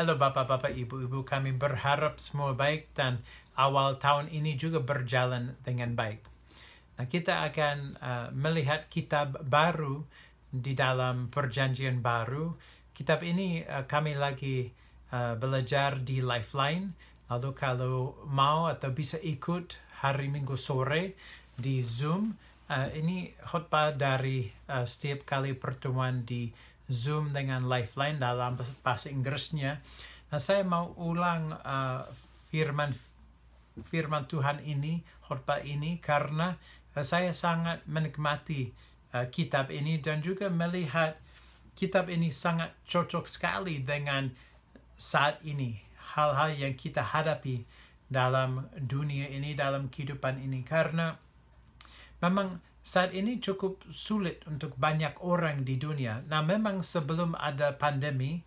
Halo Bapak-Bapak, Ibu-Ibu, kami berharap semua baik dan awal tahun ini juga berjalan dengan baik. Nah, kita akan melihat kitab baru di dalam perjanjian baru. Kitab ini kami lagi belajar di Lifeline. Lalu kalau mau atau bisa ikut hari Minggu sore di Zoom, ini khotbah dari setiap kali pertemuan di Zoom dengan Lifeline dalam bahasa Inggrisnya. Nah, saya mau ulang firman Tuhan ini, khotbah ini, karena saya sangat menikmati kitab ini dan juga melihat kitab ini sangat cocok sekali dengan saat ini, hal-hal yang kita hadapi dalam dunia ini, dalam kehidupan ini, karena memang saat ini cukup sulit untuk banyak orang di dunia. Nah, memang sebelum ada pandemi,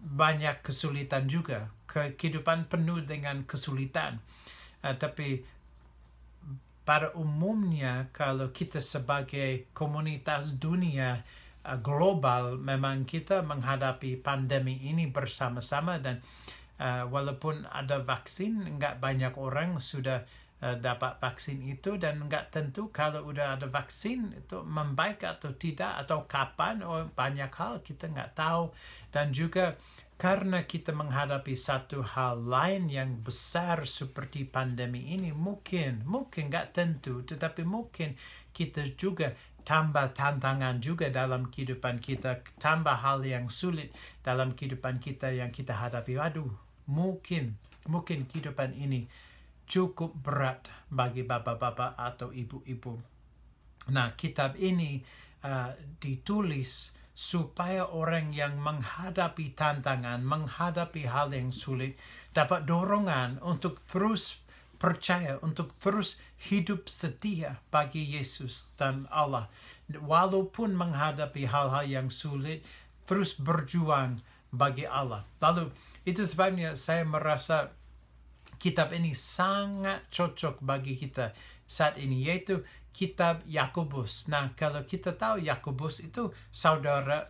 banyak kesulitan juga. Kehidupan penuh dengan kesulitan. Tapi pada umumnya, kalau kita sebagai komunitas dunia global, memang kita menghadapi pandemi ini bersama-sama. Dan walaupun ada vaksin, nggak banyak orang sudah dapat vaksin itu, dan nggak tentu kalau udah ada vaksin itu membaik atau tidak, atau kapan, banyak hal kita nggak tahu. Dan juga karena kita menghadapi satu hal lain yang besar seperti pandemi ini, mungkin nggak tentu, tetapi mungkin kita juga tambah tantangan juga dalam kehidupan kita, tambah hal yang sulit dalam kehidupan kita yang kita hadapi. Waduh, mungkin kehidupan ini cukup berat bagi bapak-bapak atau ibu-ibu. Nah, kitab ini ditulis supaya orang yang menghadapi tantangan, menghadapi hal yang sulit, dapat dorongan untuk terus percaya, untuk terus hidup setia bagi Yesus dan Allah. Walaupun menghadapi hal-hal yang sulit, terus berjuang bagi Allah. Lalu, itu sebabnya saya merasa kitab ini sangat cocok bagi kita saat ini, yaitu kitab Yakobus. Nah, kalau kita tahu Yakobus itu saudara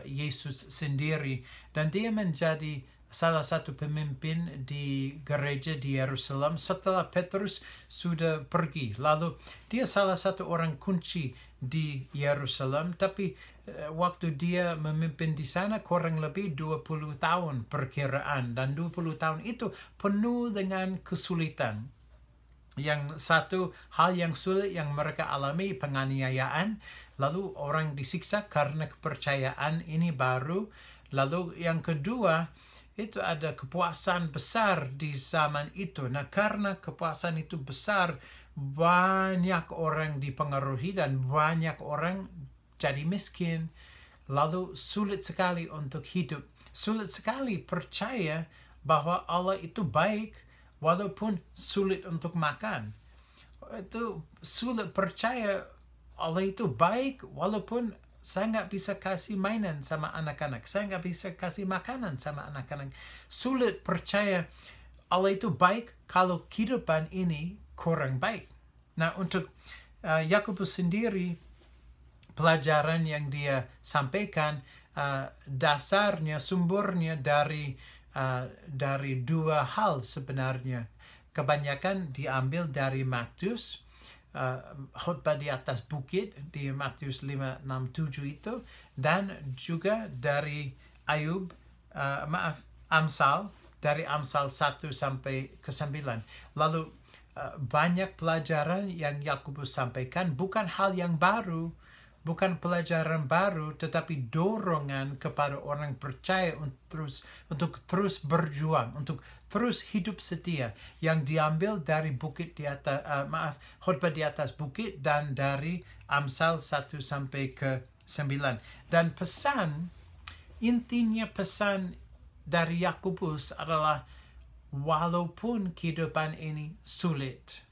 Yesus sendiri, dan dia menjadi salah satu pemimpin di gereja di Yerusalem setelah Petrus sudah pergi. Lalu dia salah satu orang kunci di Yerusalem, tapi waktu dia memimpin di sana kurang lebih 20 tahun perkiraan, dan 20 tahun itu penuh dengan kesulitan. Yang satu hal yang sulit yang mereka alami, penganiayaan, lalu orang disiksa karena kepercayaan ini baru. Lalu yang kedua, itu ada kepuasan besar di zaman itu. Nah, karena kepuasan itu besar, banyak orang dipengaruhi dan banyak orang jadi miskin. Lalu sulit sekali untuk hidup. Sulit sekali percaya bahwa Allah itu baik walaupun sulit untuk makan. Itu sulit percaya Allah itu baik walaupun saya nggak bisa kasih mainan sama anak-anak. Saya nggak bisa kasih makanan sama anak-anak. Sulit percaya Allah itu baik kalau kehidupan ini kurang baik. Nah, untuk Yakobus sendiri, pelajaran yang dia sampaikan dasarnya, sumbernya dari dua hal sebenarnya. Kebanyakan diambil dari Matius, khotbah di atas bukit di Matius 5, 6, 7 itu, dan juga dari Amsal, dari Amsal 1 sampai ke 9. Lalu banyak pelajaran yang Yakobus sampaikan, bukan hal yang baru, bukan pelajaran baru, tetapi dorongan kepada orang percaya untuk terus berjuang, untuk terus hidup setia, yang diambil dari khotbah di atas bukit dan dari Amsal 1 sampai ke 9. Dan intinya pesan dari Yakobus adalah, walaupun kehidupan ini sulit,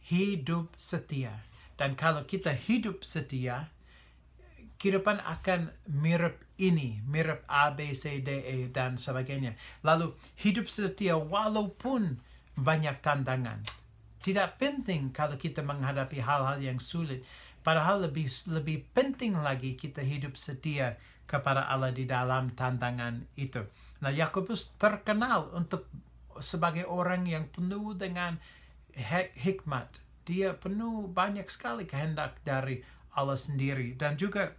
hidup setia. Dan kalau kita hidup setia, kehidupan akan mirip A, B, C, D, E, dan sebagainya. Lalu hidup setia walaupun banyak tantangan. Tidak penting kalau kita menghadapi hal-hal yang sulit. Padahal lebih penting lagi kita hidup setia kepada Allah di dalam tantangan itu. Nah, Yakobus terkenal sebagai orang yang penuh dengan hikmat. Dia penuh banyak sekali kehendak dari Allah sendiri. Dan juga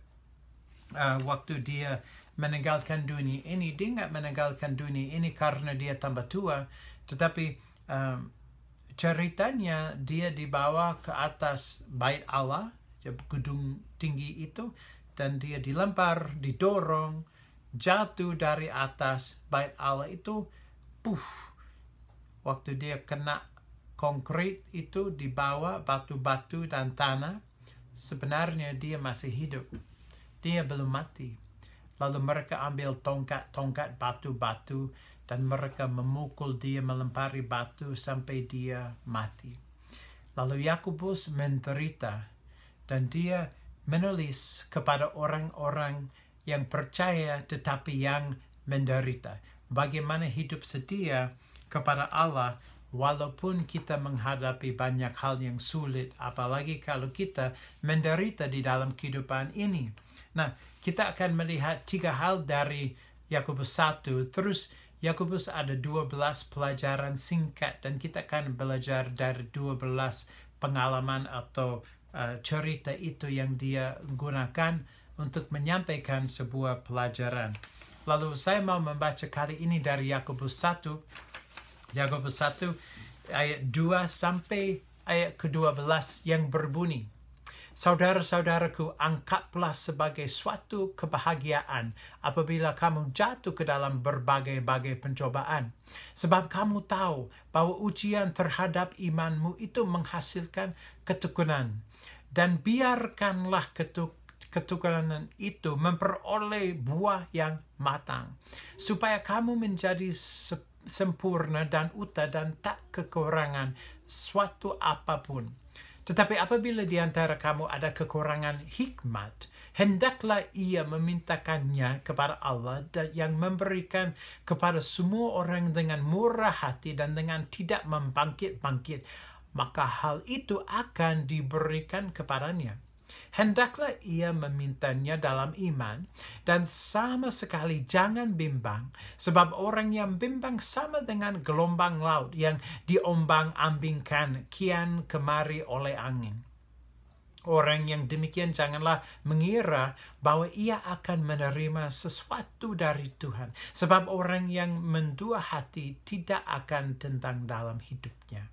waktu dia meninggalkan dunia ini, dia nggak meninggalkan dunia ini karena dia tambah tua, tetapi ceritanya dia dibawa ke atas bait Allah, gedung tinggi itu, dan dia dilempar, didorong, jatuh dari atas bait Allah itu, waktu dia kena konkrit itu, dibawa batu-batu dan tanah, sebenarnya dia masih hidup. Dia belum mati. Lalu mereka ambil tongkat batu-batu dan mereka memukul dia, melempari batu sampai dia mati. Lalu Yakobus menderita dan dia menulis kepada orang-orang yang percaya tetapi yang menderita. Bagaimana hidup setia kepada Allah walaupun kita menghadapi banyak hal yang sulit, apalagi kalau kita menderita di dalam kehidupan ini. Nah, kita akan melihat 3 hal dari Yakobus 1, terus Yakobus ada 12 pelajaran singkat, dan kita akan belajar dari 12 pengalaman atau cerita itu yang dia gunakan untuk menyampaikan sebuah pelajaran. Lalu saya mau membaca kali ini dari Yakobus 1 ayat 2 sampai ayat ke-12 yang berbunyi, "Saudara-saudaraku, anggaplah sebagai suatu kebahagiaan apabila kamu jatuh ke dalam berbagai-bagai pencobaan. Sebab kamu tahu bahwa ujian terhadap imanmu itu menghasilkan ketekunan. Dan biarkanlah ketekunan itu memperoleh buah yang matang, supaya kamu menjadi sempurna dan utuh dan tak kekurangan suatu apapun. Tetapi apabila di antara kamu ada kekurangan hikmat, hendaklah ia memintakannya kepada Allah yang memberikan kepada semua orang dengan murah hati dan dengan tidak membangkit-bangkit, maka hal itu akan diberikan kepadanya. Hendaklah ia memintanya dalam iman, dan sama sekali jangan bimbang, sebab orang yang bimbang sama dengan gelombang laut yang diombang-ambingkan kian kemari oleh angin. Orang yang demikian janganlah mengira bahwa ia akan menerima sesuatu dari Tuhan, sebab orang yang mendua hati tidak akan tentang dalam hidupnya.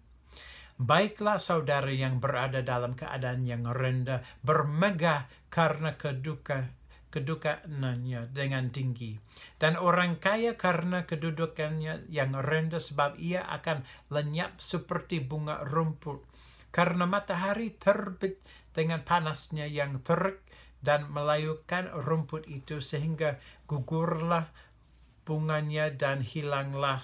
Baiklah saudara yang berada dalam keadaan yang rendah, bermegah karena kedudukannya dengan tinggi. Dan orang kaya karena kedudukannya yang rendah, sebab ia akan lenyap seperti bunga rumput. Karena matahari terbit dengan panasnya yang terik dan melayukan rumput itu, sehingga gugurlah bunganya dan hilanglah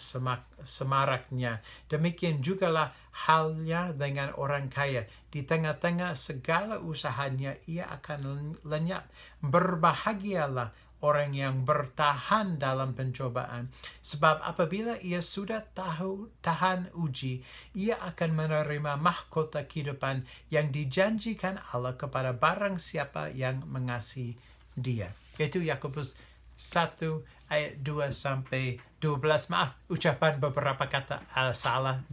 semaraknya. Demikian jugalah halnya dengan orang kaya. Di tengah-tengah segala usahanya ia akan lenyap. Berbahagialah orang yang bertahan dalam pencobaan, sebab apabila ia sudah tahan uji, ia akan menerima mahkota kehidupan yang dijanjikan Allah kepada barang siapa yang mengasihi dia. Itu Yakobus 1 ayat 2 sampai 12. Maaf, ucapan beberapa kata salah,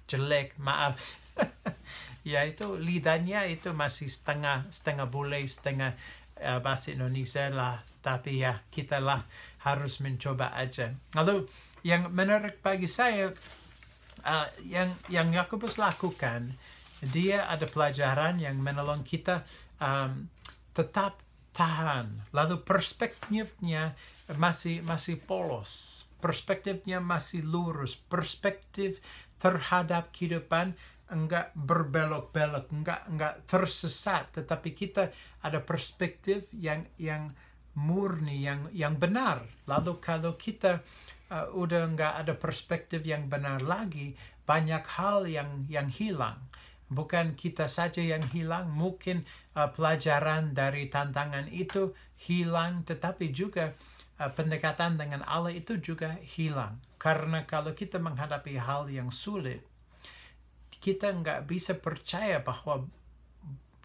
jelek, maaf. Ya, itu lidahnya itu masih setengah bule, setengah bahasa Indonesia lah. Tapi ya, kita lah harus mencoba aja. Lalu yang menarik bagi saya, yang Yakobus lakukan, dia ada pelajaran yang menolong kita tetap tahan. Lalu perspektifnya masih polos, perspektifnya masih lurus, perspektif terhadap kehidupan enggak berbelok-belok, enggak tersesat, tetapi kita ada perspektif yang murni, yang benar. Lalu kalau kita udah enggak ada perspektif yang benar lagi, banyak hal yang hilang. Bukan kita saja yang hilang, mungkin pelajaran dari tantangan itu hilang, tetapi juga pendekatan dengan Allah itu juga hilang. Karena kalau kita menghadapi hal yang sulit, kita nggak bisa percaya bahwa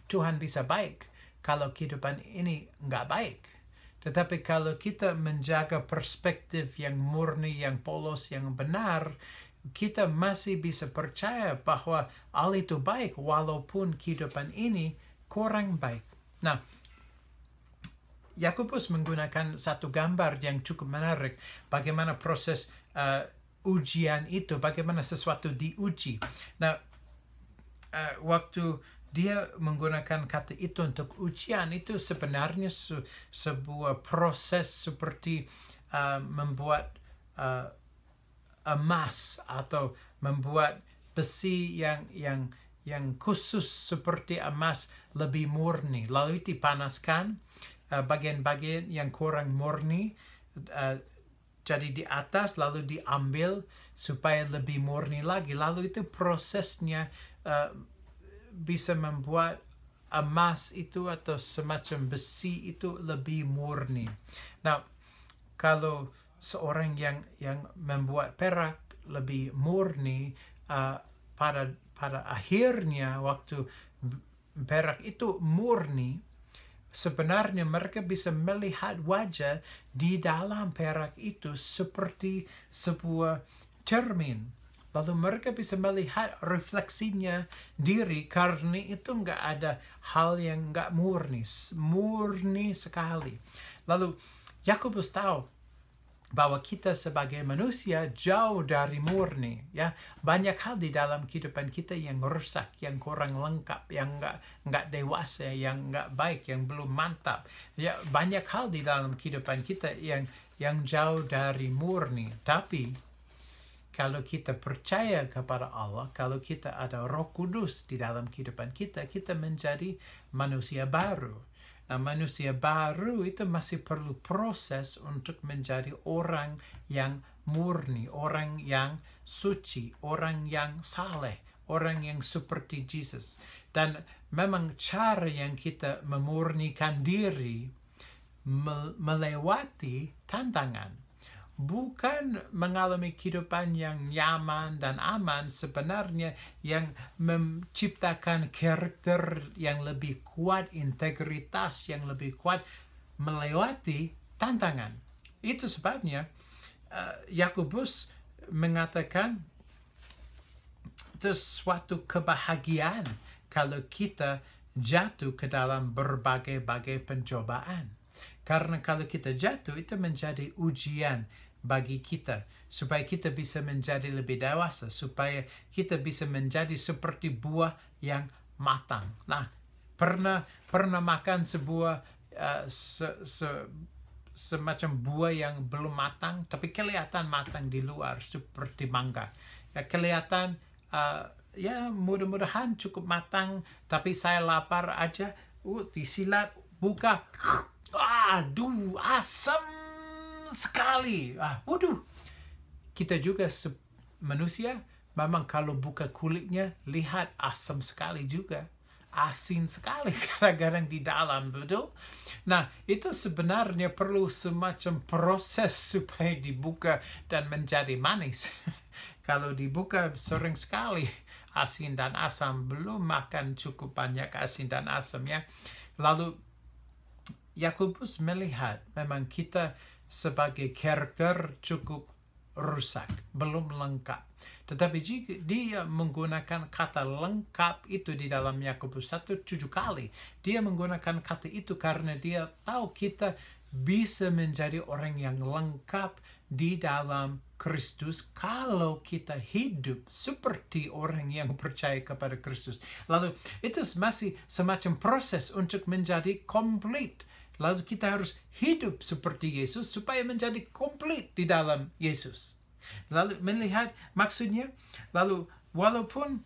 Tuhan bisa baik kalau kehidupan ini nggak baik. Tetapi kalau kita menjaga perspektif yang murni, yang polos, yang benar, kita masih bisa percaya bahwa Allah itu baik walaupun kehidupan ini kurang baik. Nah, Yakobus menggunakan satu gambar yang cukup menarik bagaimana proses ujian itu, bagaimana sesuatu diuji. Nah, waktu dia menggunakan kata itu untuk ujian, itu sebenarnya sebuah proses seperti membuat emas atau membuat besi yang khusus seperti emas lebih murni. Lalu dipanaskan bagian-bagian yang kurang murni jadi di atas, lalu diambil supaya lebih murni lagi. Lalu itu prosesnya bisa membuat emas itu atau semacam besi itu lebih murni. Nah, kalau seorang yang membuat perak lebih murni, pada akhirnya waktu perak itu murni, sebenarnya mereka bisa melihat wajah di dalam perak itu seperti sebuah cermin. Lalu mereka bisa melihat refleksinya diri, karena itu nggak ada hal yang nggak murni sekali. Lalu Yakobus tahu bahwa kita sebagai manusia jauh dari murni, ya. Banyak hal di dalam kehidupan kita yang rusak, yang kurang lengkap, yang nggak dewasa, yang nggak baik, yang belum mantap. Ya, banyak hal di dalam kehidupan kita yang jauh dari murni. Tapi kalau kita percaya kepada Allah, kalau kita ada Roh Kudus di dalam kehidupan kita, kita menjadi manusia baru. Nah, manusia baru itu masih perlu proses untuk menjadi orang yang murni, orang yang suci, orang yang saleh, orang yang seperti Yesus. Dan memang cara yang kita memurnikan diri melewati tantangan. Bukan mengalami kehidupan yang nyaman dan aman, sebenarnya yang menciptakan karakter yang lebih kuat, integritas yang lebih kuat, melewati tantangan. Itu sebabnya Yakobus mengatakan itu suatu kebahagiaan kalau kita jatuh ke dalam berbagai-bagai pencobaan. Karena kalau kita jatuh, itu menjadi ujian bagi kita, supaya kita bisa menjadi lebih dewasa, supaya kita bisa menjadi seperti buah yang matang. Nah, pernah makan sebuah semacam buah yang belum matang, tapi kelihatan matang di luar, seperti mangga. Ya, kelihatan ya mudah-mudahan cukup matang, tapi saya lapar aja, disilat, buka, aduh, asam sekali. Waduh. Kita juga manusia, memang kalau buka kulitnya, lihat asam sekali juga. Asin sekali kadang-kadang di dalam, betul? Nah, itu sebenarnya perlu semacam proses supaya dibuka dan menjadi manis. Kalau dibuka sering sekali asin dan asam, belum makan cukup banyak asin dan asam, ya. Lalu Yakobus melihat memang kita sebagai karakter cukup rusak, belum lengkap. Tetapi jika dia menggunakan kata lengkap itu di dalam Yakobus 1 7 kali, dia menggunakan kata itu karena dia tahu kita bisa menjadi orang yang lengkap di dalam Kristus kalau kita hidup seperti orang yang percaya kepada Kristus. Lalu itu masih semacam proses untuk menjadi komplit. Lalu kita harus hidup seperti Yesus supaya menjadi komplit di dalam Yesus. Lalu melihat maksudnya, lalu walaupun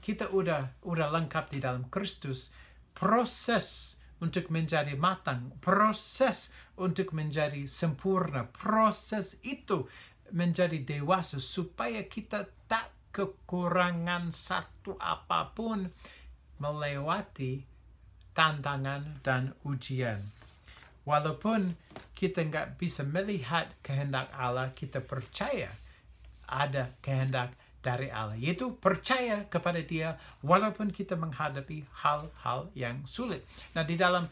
kita udah lengkap di dalam Kristus, proses untuk menjadi matang, proses untuk menjadi sempurna, proses itu menjadi dewasa supaya kita tak kekurangan satu apapun melewati tantangan dan ujian. Walaupun kita nggak bisa melihat kehendak Allah, kita percaya ada kehendak dari Allah. Yaitu percaya kepada Dia walaupun kita menghadapi hal-hal yang sulit. Nah, di dalam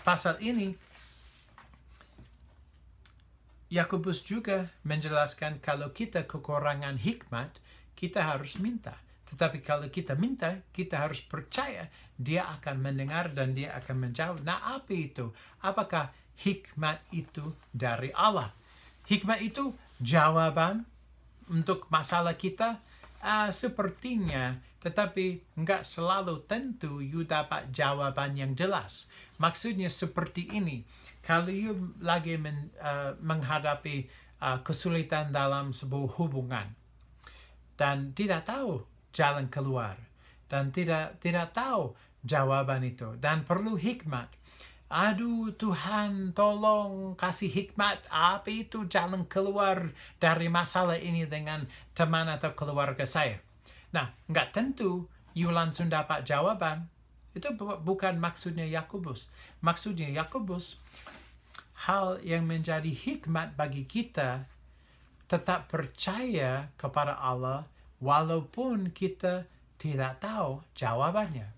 pasal ini, Yakobus juga menjelaskan kalau kita kekurangan hikmat, kita harus minta. Tetapi kalau kita minta, kita harus percaya dia akan mendengar dan dia akan menjawab. Nah, apa itu? Apakah hikmat itu dari Allah? Hikmat itu jawaban untuk masalah kita? Sepertinya, tetapi nggak selalu tentu you dapat jawaban yang jelas. Maksudnya seperti ini. Kalau you lagi menghadapi kesulitan dalam sebuah hubungan dan tidak tahu jalan keluar dan tidak tahu jawaban itu dan perlu hikmat. Aduh Tuhan, tolong kasih hikmat, apa itu jalan keluar dari masalah ini dengan teman atau keluarga saya. Nah, nggak tentu you langsung dapat jawaban. Itu bukan maksudnya Yakobus. Maksudnya Yakobus, hal yang menjadi hikmat bagi kita tetap percaya kepada Allah walaupun kita tidak tahu jawabannya.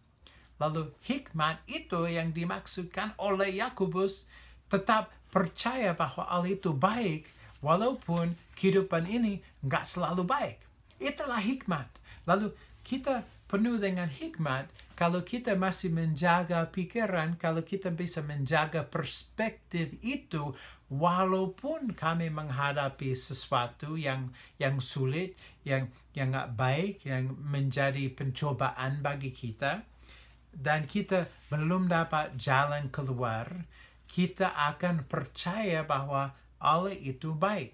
Lalu hikmat itu yang dimaksudkan oleh Yakobus tetap percaya bahwa Allah itu baik walaupun kehidupan ini nggak selalu baik. Itulah hikmat. Lalu kita penuh dengan hikmat kalau kita masih menjaga pikiran, kalau kita bisa menjaga perspektif itu walaupun kami menghadapi sesuatu yang sulit, yang nggak baik, yang menjadi pencobaan bagi kita, dan kita belum dapat jalan keluar, kita akan percaya bahwa Allah itu baik.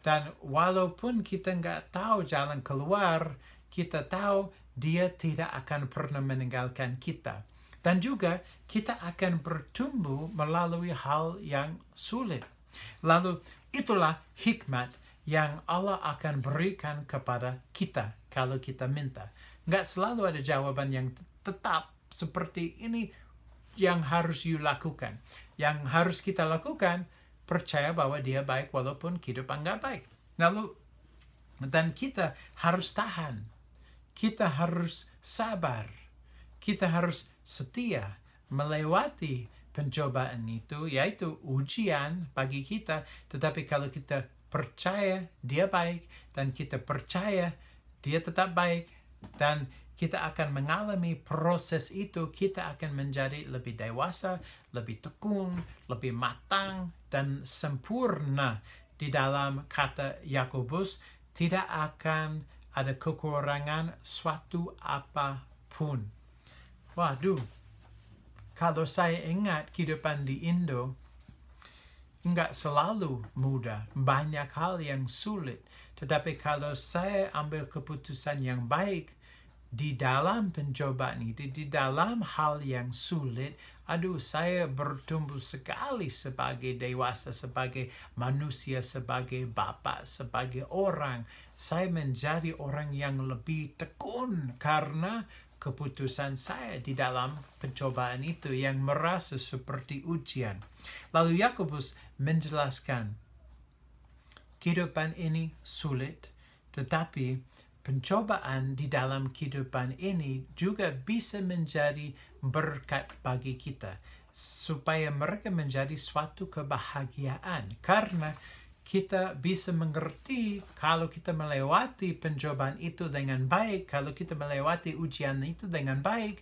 Dan walaupun kita nggak tahu jalan keluar, kita tahu dia tidak akan pernah meninggalkan kita. Dan juga kita akan bertumbuh melalui hal yang sulit. Lalu itulah hikmat yang Allah akan berikan kepada kita kalau kita minta. Nggak selalu ada jawaban yang tetap seperti ini yang harus you lakukan. Yang harus kita lakukan, percaya bahwa dia baik walaupun kehidupan nggak baik. Lalu, dan kita harus tahan. Kita harus sabar. Kita harus setia melewati pencobaan itu, yaitu ujian bagi kita. Tetapi kalau kita percaya dia baik, dan kita percaya dia tetap baik, dan kita akan mengalami proses itu, kita akan menjadi lebih dewasa, lebih tekun, lebih matang, dan sempurna. Di dalam kata Yakobus, tidak akan ada kekurangan suatu apapun. Waduh, kalau saya ingat kehidupan di Indo, enggak selalu mudah, banyak hal yang sulit. Tetapi kalau saya ambil keputusan yang baik di dalam pencobaan itu, di dalam hal yang sulit, saya bertumbuh sekali sebagai dewasa, sebagai manusia, sebagai bapak, sebagai orang. Saya menjadi orang yang lebih tekun karena keputusan saya di dalam pencobaan itu yang merasa seperti ujian. Lalu Yakobus menjelaskan, kehidupan ini sulit, tetapi pencobaan di dalam kehidupan ini juga bisa menjadi berkat bagi kita, supaya mereka menjadi suatu kebahagiaan. Karena kita bisa mengerti kalau kita melewati pencobaan itu dengan baik, kalau kita melewati ujian itu dengan baik,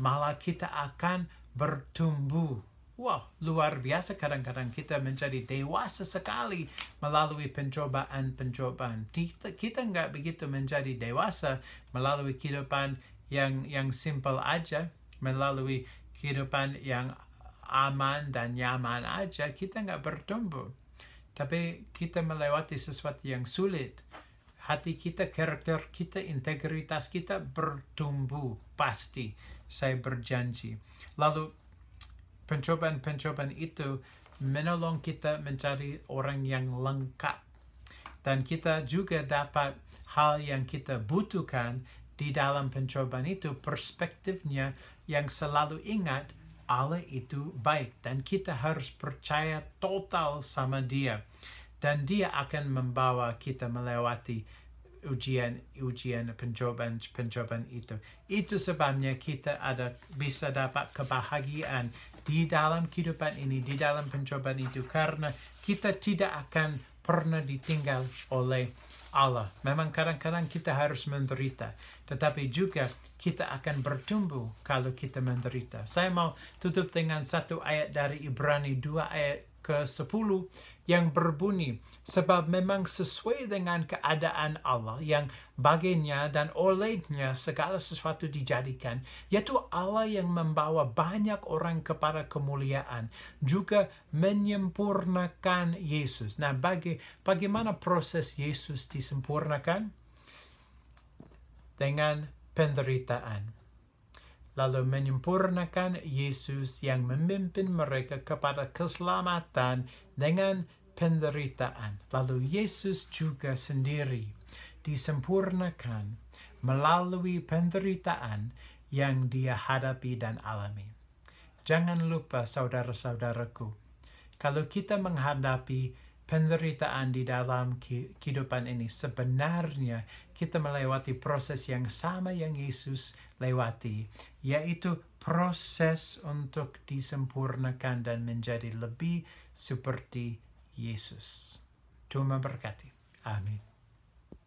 malah kita akan bertumbuh. Wow, luar biasa kadang-kadang kita menjadi dewasa sekali melalui pencobaan-pencobaan. Kita nggak begitu menjadi dewasa melalui kehidupan yang simple aja, melalui kehidupan yang aman dan nyaman aja, kita nggak bertumbuh. Tapi kita melewati sesuatu yang sulit. Hati kita, karakter kita, integritas kita bertumbuh. Pasti, saya berjanji. Lalu, pencobaan-pencobaan itu menolong kita menjadi orang yang lengkap. Dan kita juga dapat hal yang kita butuhkan di dalam pencobaan itu, perspektifnya yang selalu ingat Allah itu baik. Dan kita harus percaya total sama dia. Dan dia akan membawa kita melewati ujian, pencobaan itu. Itu sebabnya kita bisa dapat kebahagiaan di dalam kehidupan ini, di dalam pencobaan itu, karena kita tidak akan pernah ditinggal oleh Allah. Memang kadang-kadang kita harus menderita, tetapi juga kita akan bertumbuh kalau kita menderita. Saya mau tutup dengan satu ayat dari Ibrani 2 ayat ke-10 yang berbunyi, sebab memang sesuai dengan keadaan Allah yang baginya dan olehnya segala sesuatu dijadikan, yaitu Allah yang membawa banyak orang kepada kemuliaan, juga menyempurnakan Yesus. Nah, bagaimana proses Yesus disempurnakan? Dengan penderitaan. Lalu menyempurnakan Yesus yang memimpin mereka kepada keselamatan dengan penderitaan. Lalu Yesus juga sendiri disempurnakan melalui penderitaan yang dia hadapi dan alami. Jangan lupa saudara-saudaraku, kalau kita menghadapi penderitaan di dalam kehidupan ini, sebenarnya kita melewati proses yang sama yang Yesus lewati, yaitu proses untuk disempurnakan dan menjadi lebih seperti Yesus. Tuhan memberkati. Amin.